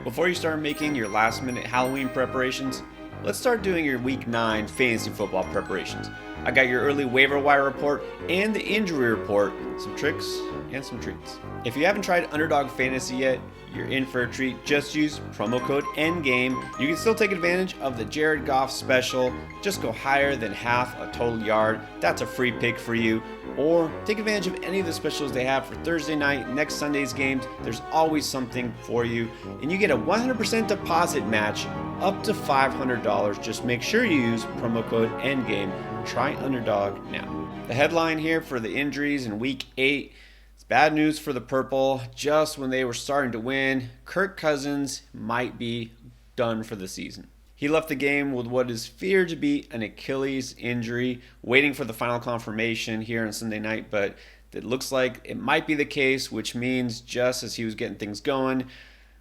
Before you start making your last minute Halloween preparations, let's start doing your Week 9 fantasy football preparations. I got your early waiver wire report and the injury report, some tricks and some treats. If you haven't tried Underdog Fantasy yet, you're in for a treat. Just use promo code ENDGAME. You can still take advantage of the Jared Goff special. Just go higher than half a total yard. That's a free pick for you. Or take advantage of any of the specials they have for Thursday night, next Sunday's games. There's always something for you. And you get a 100% deposit match up to $500. Just make sure you use promo code ENDGAME. Try Underdog now. The headline here for the injuries in Week 8. It's bad news for the Purple. Just when they were starting to win, Kirk Cousins might be done for the season. He left the game with what is feared to be an Achilles injury, waiting for the final confirmation here on Sunday night, but it looks like it might be the case, which means just as he was getting things going,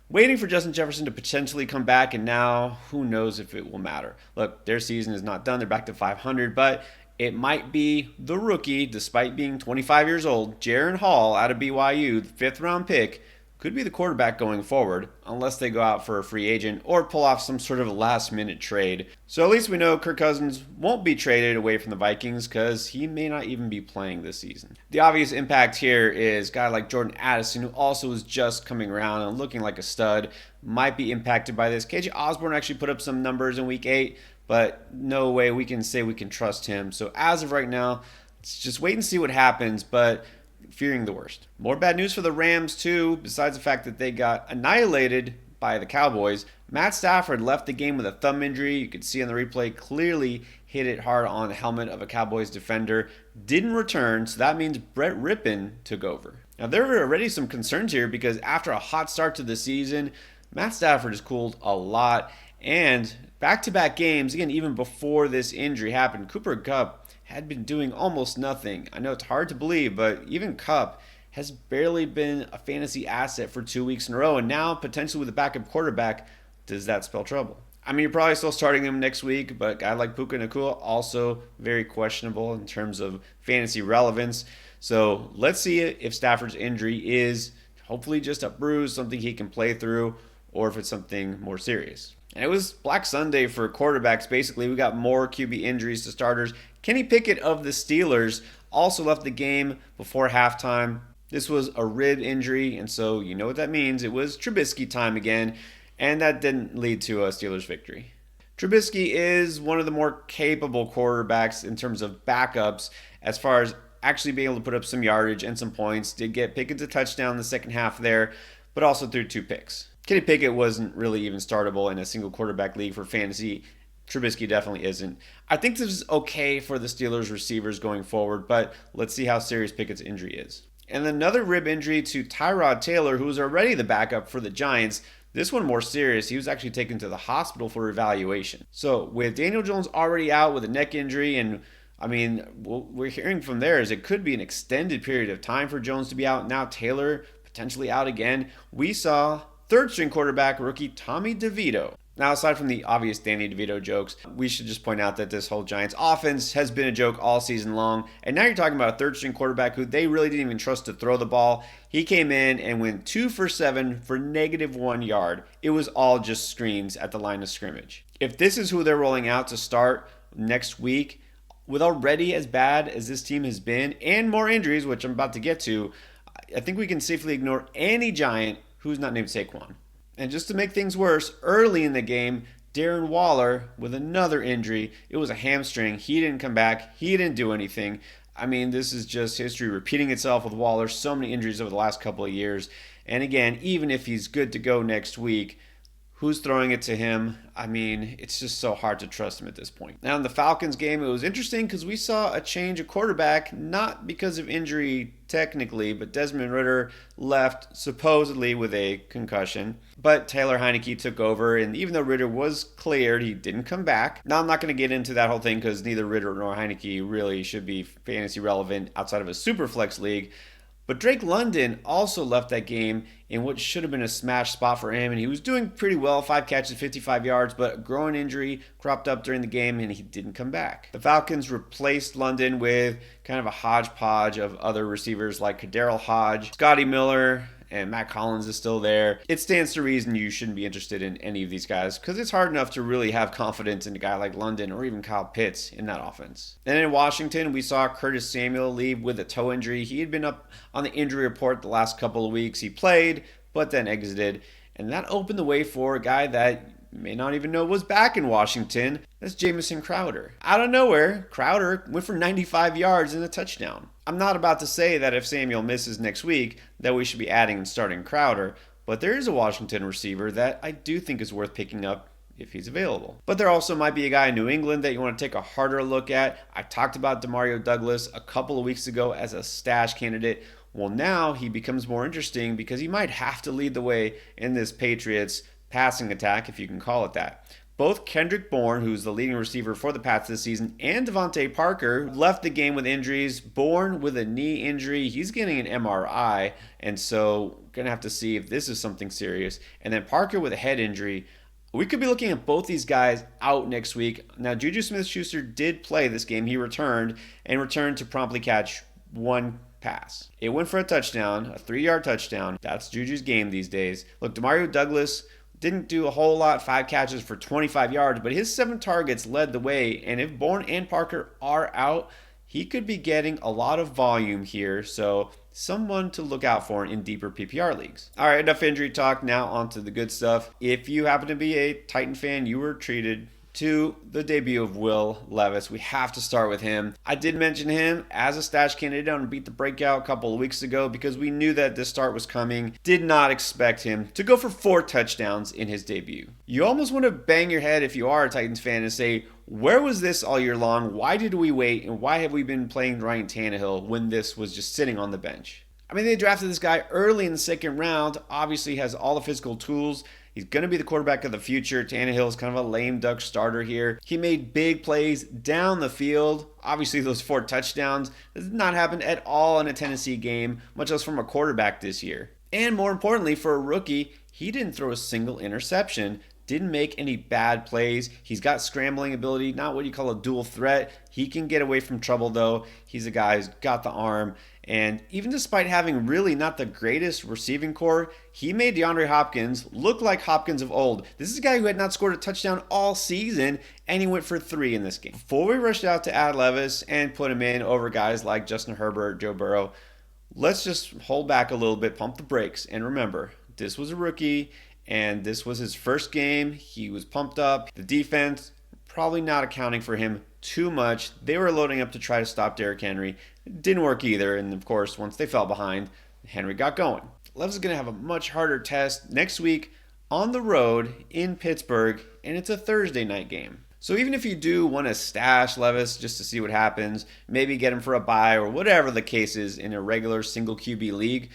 waiting for Justin Jefferson to potentially come back, and now who knows if it will matter. Look, their season is not done. They're back to 500, but it might be the rookie, despite being 25 years old, Jaron Hall out of BYU, the 5th round pick, could be the quarterback going forward, unless they go out for a free agent or pull off some sort of last-minute trade. So at least we know Kirk Cousins won't be traded away from the Vikings because he may not even be playing this season. The obvious impact here is a guy like Jordan Addison, who also is just coming around and looking like a stud, might be impacted by this. KJ Osborne actually put up some numbers in Week 8, but no way we can say we can trust him. So as of right now, let's just wait and see what happens, but fearing the worst. More bad news for the Rams too, besides the fact that they got annihilated by the Cowboys. Matt Stafford left the game with a thumb injury. You could see on the replay, clearly hit it hard on the helmet of a Cowboys defender. Didn't return, so that means Brett Rippon took over. Now there were already some concerns here because after a hot start to the season, Matt Stafford has cooled a lot, and back-to-back games, again, even before this injury happened, Cooper Kupp had been doing almost nothing. I know it's hard to believe, but even Kupp has barely been a fantasy asset for 2 weeks in a row, and now potentially with a backup quarterback, does that spell trouble? I mean, you're probably still starting him next week, but a guy like Puka Nacua, also very questionable in terms of fantasy relevance. So let's see if Stafford's injury is hopefully just a bruise, something he can play through, or if it's something more serious. And it was Black Sunday for quarterbacks, basically. We got more QB injuries to starters. Kenny Pickett of the Steelers also left the game before halftime. This was a rib injury, and so you know what that means. It was Trubisky time again, and that didn't lead to a Steelers victory. Trubisky is one of the more capable quarterbacks in terms of backups as far as actually being able to put up some yardage and some points. Did get Pickett a touchdown in the second half there, but also threw 2 picks. Kenny Pickett wasn't really even startable in a single quarterback league for fantasy. Trubisky definitely isn't. I think this is okay for the Steelers receivers going forward, but let's see how serious Pickett's injury is. And another rib injury to Tyrod Taylor, who was already the backup for the Giants. This one more serious. He was actually taken to the hospital for evaluation. So with Daniel Jones already out with a neck injury, and I mean, what we're hearing from there is it could be an extended period of time for Jones to be out. Now Taylor potentially out again. We saw third-string quarterback rookie Tommy DeVito. Now, aside from the obvious Danny DeVito jokes, we should just point out that this whole Giants offense has been a joke all season long. And now you're talking about a third-string quarterback who they really didn't even trust to throw the ball. He came in and went 2 for 7 for -1 yard. It was all just screens at the line of scrimmage. If this is who they're rolling out to start next week, with already as bad as this team has been and more injuries, which I'm about to get to, I think we can safely ignore any Giant who's not named Saquon. And just to make things worse, early in the game, Darren Waller with another injury. It was a hamstring. He didn't come back. He didn't do anything. I mean, this is just history repeating itself with Waller. So many injuries over the last couple of years. And again, even if he's good to go next week, who's throwing it to him? I mean, it's just so hard to trust him at this point. Now, in the Falcons game, it was interesting because we saw a change of quarterback, not because of injury technically, but Desmond Ridder left supposedly with a concussion. But Taylor Heineke took over, and even though Ridder was cleared, he didn't come back. Now, I'm not going to get into that whole thing because neither Ridder nor Heineke really should be fantasy relevant outside of a Superflex league. But Drake London also left that game in what should have been a smash spot for him, and he was doing pretty well, 5 catches, 55 yards, but a groin injury cropped up during the game, and he didn't come back. The Falcons replaced London with kind of a hodgepodge of other receivers like Kadarrell Hodge, Scotty Miller, and Matt Collins is still there, it stands to reason you shouldn't be interested in any of these guys because it's hard enough to really have confidence in a guy like London or even Kyle Pitts in that offense. And in Washington, we saw Curtis Samuel leave with a toe injury. He had been up on the injury report the last couple of weeks. He played, but then exited. And that opened the way for a guy that you may not even know was back in Washington. That's Jamison Crowder. Out of nowhere, Crowder went for 95 yards and a touchdown. I'm not about to say that if Samuel misses next week that we should be adding and starting Crowder, but there is a Washington receiver that I do think is worth picking up if he's available. But there also might be a guy in New England that you want to take a harder look at. I talked about Demario Douglas a couple of weeks ago as a stash candidate. Well, now he becomes more interesting because he might have to lead the way in this Patriots passing attack, if you can call it that. Both Kendrick Bourne, who's the leading receiver for the Pats this season, and Devontae Parker left the game with injuries. Bourne with a knee injury. He's getting an MRI, and so going to have to see if this is something serious. And then Parker with a head injury. We could be looking at both these guys out next week. Now, Juju Smith-Schuster did play this game. He returned to promptly catch one pass. It went for a touchdown, a 3-yard touchdown. That's Juju's game these days. Look, Demario Douglas didn't do a whole lot, 5 catches for 25 yards, but his 7 targets led the way. And if Bourne and Parker are out, he could be getting a lot of volume here. So someone to look out for in deeper PPR leagues. All right, enough injury talk. Now on to the good stuff. If you happen to be a Titan fan, you were treated to the debut of Will Levis. We have to start with him. I did mention him as a stash candidate on Beat the Breakout a couple of weeks ago because we knew that this start was coming. Did not expect him to go for 4 touchdowns in his debut. You almost want to bang your head if you are a Titans fan and say, where was this all year long? Why did we wait? And why have we been playing Ryan Tannehill when this was just sitting on the bench? I mean, they drafted this guy early in the second round. Obviously has all the physical tools. He's going to be the quarterback of the future. Tannehill is kind of a lame duck starter here. He made big plays down the field. Obviously, those 4 touchdowns. This did not happen at all in a Tennessee game, much less from a quarterback this year. And more importantly, for a rookie, he didn't throw a single interception. Didn't make any bad plays. He's got scrambling ability, not what you call a dual threat. He can get away from trouble, though. He's a guy who's got the arm. And even despite having really not the greatest receiving core, he made DeAndre Hopkins look like Hopkins of old. This is a guy who had not scored a touchdown all season, and he went for 3 in this game. Before we rushed out to add Levis and put him in over guys like Justin Herbert, Joe Burrow, let's just hold back a little bit, pump the brakes, and remember, this was a rookie, and this was his first game. He was pumped up. The defense probably not accounting for him too much. They were loading up to try to stop Derrick Henry. It didn't work either, and of course, once they fell behind, Henry got going. Levis is going to have a much harder test next week on the road in Pittsburgh, and it's a Thursday night game. So even if you do want to stash Levis just to see what happens, maybe get him for a bye or whatever the case is in a regular single QB league,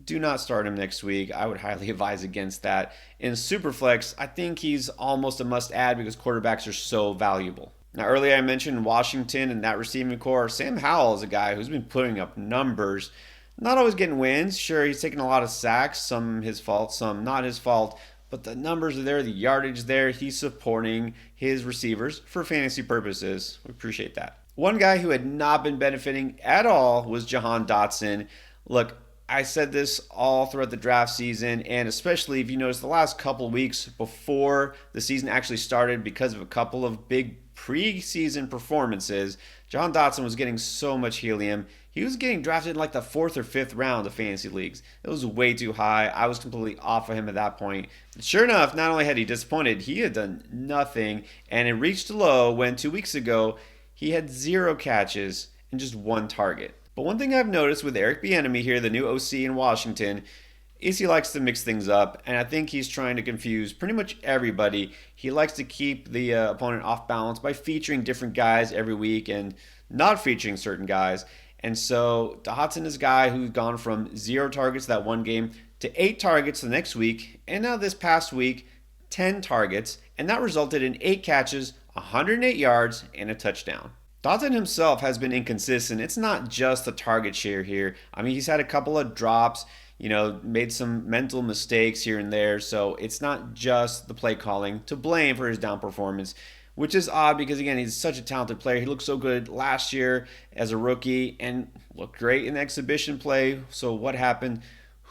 do not start him next week. I would highly advise against that. In Superflex, I think he's almost a must-add because quarterbacks are so valuable. Now, earlier I mentioned Washington and that receiving core. Sam Howell is a guy who's been putting up numbers. Not always getting wins. Sure, he's taking a lot of sacks. Some his fault, some not his fault. But the numbers are there, the yardage there. He's supporting his receivers for fantasy purposes. We appreciate that. One guy who had not been benefiting at all was Jahan Dotson. Look, I said this all throughout the draft season, and especially if you notice the last couple of weeks before the season actually started because of a couple of big preseason performances, Jahan Dotson was getting so much helium. He was getting drafted in like the 4th or 5th round of fantasy leagues. It was way too high. I was completely off of him at that point. Sure enough, not only had he disappointed, he had done nothing, and it reached a low when 2 weeks ago he had 0 catches and just 1 target. But one thing I've noticed with Eric Bieniemy here, the new OC in Washington, is he likes to mix things up, and I think he's trying to confuse pretty much everybody. He likes to keep the opponent off balance by featuring different guys every week and not featuring certain guys. And so Dotson is a guy who's gone from 0 targets that one game to 8 targets the next week, and now this past week, 10 targets, and that resulted in 8 catches, 108 yards, and a touchdown. Dotson himself has been inconsistent. It's not just the target share here. I mean, he's had a couple of drops, made some mental mistakes here and there. So it's not just the play calling to blame for his down performance, which is odd because, again, he's such a talented player. He looked so good last year as a rookie and looked great in the exhibition play. So what happened?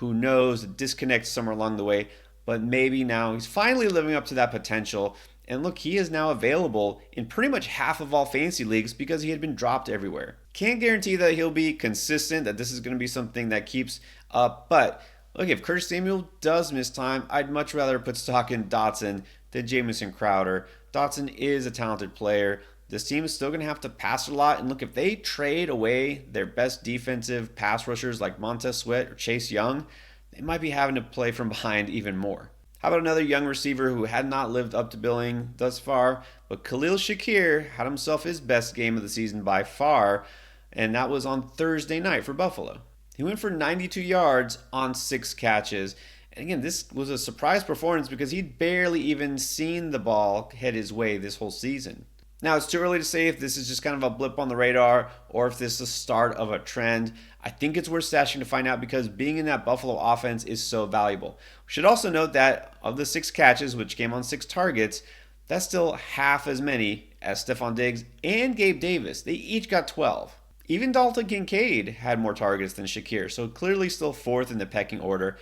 Who knows? A disconnect somewhere along the way. But maybe now he's finally living up to that potential. And look, he is now available in pretty much half of all fantasy leagues because he had been dropped everywhere. Can't guarantee that he'll be consistent, that this is going to be something that keeps up. But look, if Curtis Samuel does miss time, I'd much rather put stock in Dotson than Jamison Crowder. Dotson is a talented player. This team is still going to have to pass a lot. And look, if they trade away their best defensive pass rushers like Montez Sweat or Chase Young, they might be having to play from behind even more. How about another young receiver who had not lived up to billing thus far, but Khalil Shakir had himself his best game of the season by far, and that was on Thursday night for Buffalo. He went for 92 yards on 6 catches. And again, this was a surprise performance because he'd barely even seen the ball head his way this whole season. Now, it's too early to say if this is just kind of a blip on the radar or if this is the start of a trend. I think it's worth stashing to find out because being in that Buffalo offense is so valuable. We should also note that of the 6 catches, which came on 6 targets, that's still half as many as Stephon Diggs and Gabe Davis. They each got 12. Even Dalton Kincaid had more targets than Shakir, so clearly still 4th in the pecking order.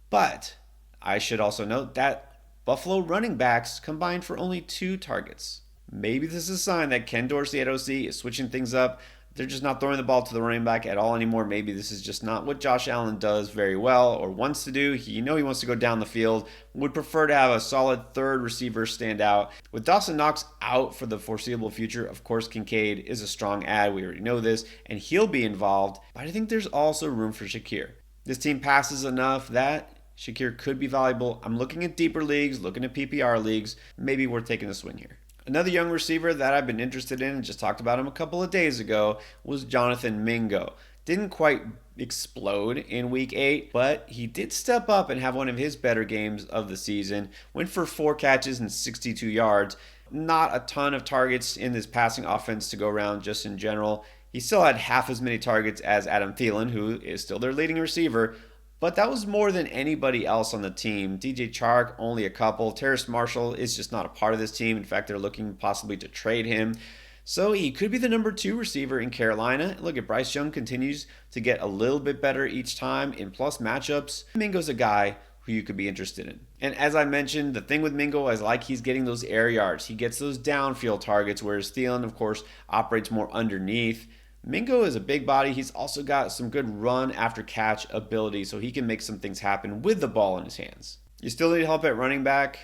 But I should also note that Buffalo running backs combined for only 2 targets. Maybe this is a sign that Ken Dorsey at OC is switching things up. They're just not throwing the ball to the running back at all anymore. Maybe this is just not what Josh Allen does very well or wants to do. He wants to go down the field. Would prefer to have a solid third receiver stand out. With Dawson Knox out for the foreseeable future, of course, Kincaid is a strong add. We already know this, and he'll be involved. But I think there's also room for Shakir. This team passes enough that Shakir could be valuable. I'm looking at deeper leagues, looking at PPR leagues. Maybe we're taking a swing here. Another young receiver that I've been interested in, and just talked about him a couple of days ago, was Jonathan Mingo. Didn't quite explode in week 8, but he did step up and have one of his better games of the season. Went for 4 catches and 62 yards. Not a ton of targets in this passing offense to go around just in general. He still had half as many targets as Adam Thielen, who is still their leading receiver, but that was more than anybody else on the team. DJ Chark, only a couple. Terrace Marshall is just not a part of this team. In fact, they're looking possibly to trade him. So he could be the number 2 receiver in Carolina. Look, at Bryce Young continues to get a little bit better each time in plus matchups. Mingo's a guy who you could be interested in. And as I mentioned, the thing with Mingo is like he's getting those air yards. He gets those downfield targets, whereas Thielen, of course, operates more underneath. Mingo is a big body. He's also got some good run after catch ability, so he can make some things happen with the ball in his hands. You still need help at running back?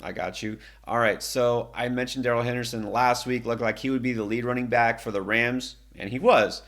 I got you. All right, so I mentioned Darrell Henderson last week. Looked like he would be the lead running back for the Rams, and he was.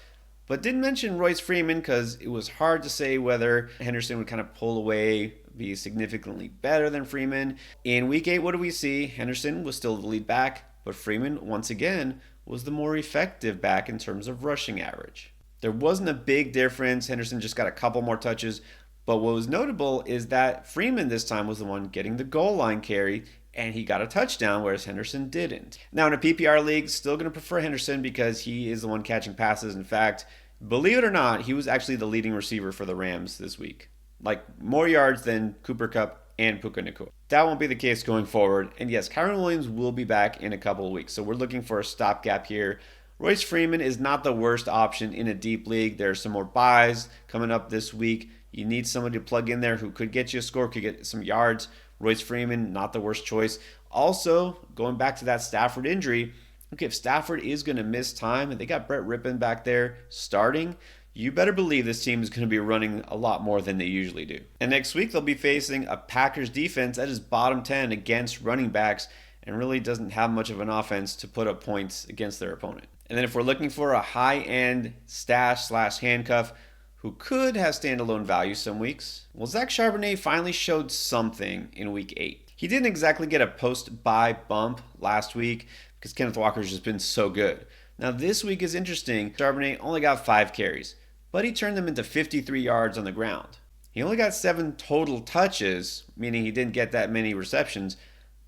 But didn't mention Royce Freeman because it was hard to say whether Henderson would kind of pull away, be significantly better than Freeman. In week 8, what do we see? Henderson was still the lead back, but Freeman, once again, was the more effective back in terms of rushing average. There wasn't a big difference. Henderson just got a couple more touches. But what was notable is that Freeman this time was the one getting the goal line carry, and he got a touchdown, whereas Henderson didn't. Now, in a PPR league, still going to prefer Henderson because he is the one catching passes. In fact, believe it or not, he was actually the leading receiver for the Rams this week. Like, more yards than Cooper Kupp and Puka Nacua. That won't be the case going forward. And yes, Kyren Williams will be back in a couple of weeks. So we're looking for a stopgap here. Royce Freeman is not the worst option in a deep league. There are some more buys coming up this week. You need somebody to plug in there who could get you a score, could get some yards. Royce Freeman, not the worst choice. Also, going back to that Stafford injury, okay, if Stafford is going to miss time and they got Brett Rippon back there starting, you better believe this team is going to be running a lot more than they usually do. And next week, they'll be facing a Packers defense that is bottom 10 against running backs and really doesn't have much of an offense to put up points against their opponent. And then if we're looking for a high-end stash/handcuff who could have standalone value some weeks, well, Zach Charbonnet finally showed something in week 8. He didn't exactly get a post-bye bump last week because Kenneth Walker's just been so good. Now this week is interesting. Charbonnet only got 5 carries, but he turned them into 53 yards on the ground. He only got 7 total touches, meaning he didn't get that many receptions.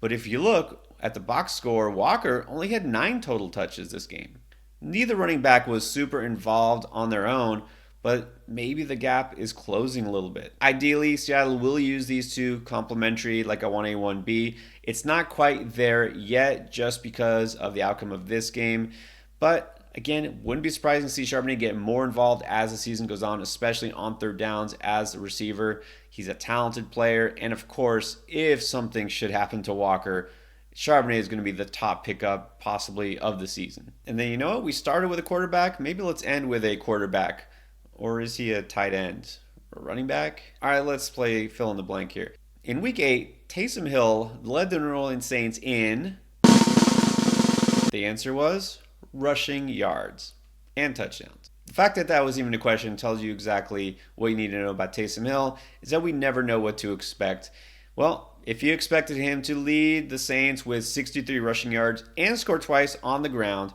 But if you look at the box score, Walker only had 9 total touches this game. Neither running back was super involved on their own, but maybe the gap is closing a little bit. Ideally, Seattle will use these two complementary like a 1A, 1B. It's not quite there yet just because of the outcome of this game, but Again, it wouldn't be surprising to see Charbonnet get more involved as the season goes on, especially on third downs as a receiver. He's a talented player, and of course, if something should happen to Walker, Charbonnet is going to be the top pickup possibly of the season. And then you know what? We started with a quarterback. Maybe let's end with a quarterback. Or is he a tight end? Or running back? All right, let's play fill in the blank here. In week 8, Taysom Hill led the New Orleans Saints in... The answer was rushing yards and touchdowns. The fact that that was even a question tells you exactly what you need to know about Taysom Hill, is that we never know what to expect. Well, if you expected him to lead the Saints with 63 rushing yards and score twice on the ground,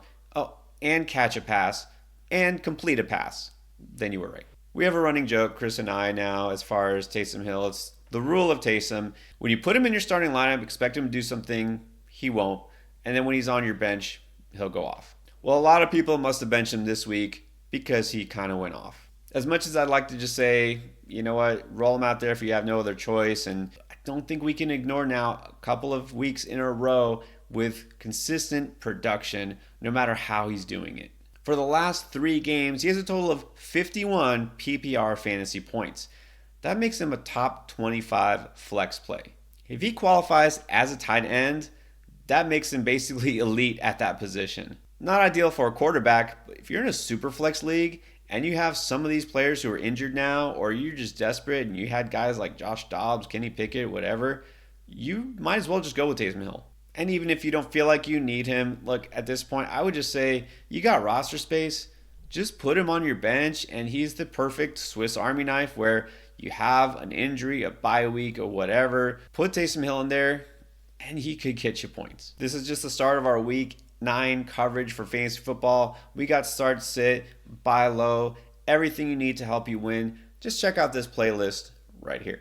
and catch a pass and complete a pass, then you were right. We have a running joke, Chris and I now, as far as Taysom Hill. It's the rule of Taysom. When you put him in your starting lineup, expect him to do something, he won't. And then when he's on your bench, he'll go off. Well, a lot of people must have benched him this week because he kind of went off. As much as I'd like to just say, you know what, roll him out there if you have no other choice. And I don't think we can ignore now a couple of weeks in a row with consistent production, no matter how he's doing it. For the last 3 games, he has a total of 51 PPR fantasy points. That makes him a top 25 flex play. If he qualifies as a tight end, that makes him basically elite at that position. Not ideal for a quarterback, but if you're in a super flex league and you have some of these players who are injured now, or you're just desperate and you had guys like Josh Dobbs, Kenny Pickett, whatever, you might as well just go with Taysom Hill. And even if you don't feel like you need him, look, at this point, I would just say you got roster space, just put him on your bench, and he's the perfect Swiss Army knife where you have an injury, a bye week, or whatever. Put Taysom Hill in there, and he could get you points. This is just the start of our week 9 coverage for fantasy football. We got start, sit, buy low, everything you need to help you win. Just check out this playlist right here.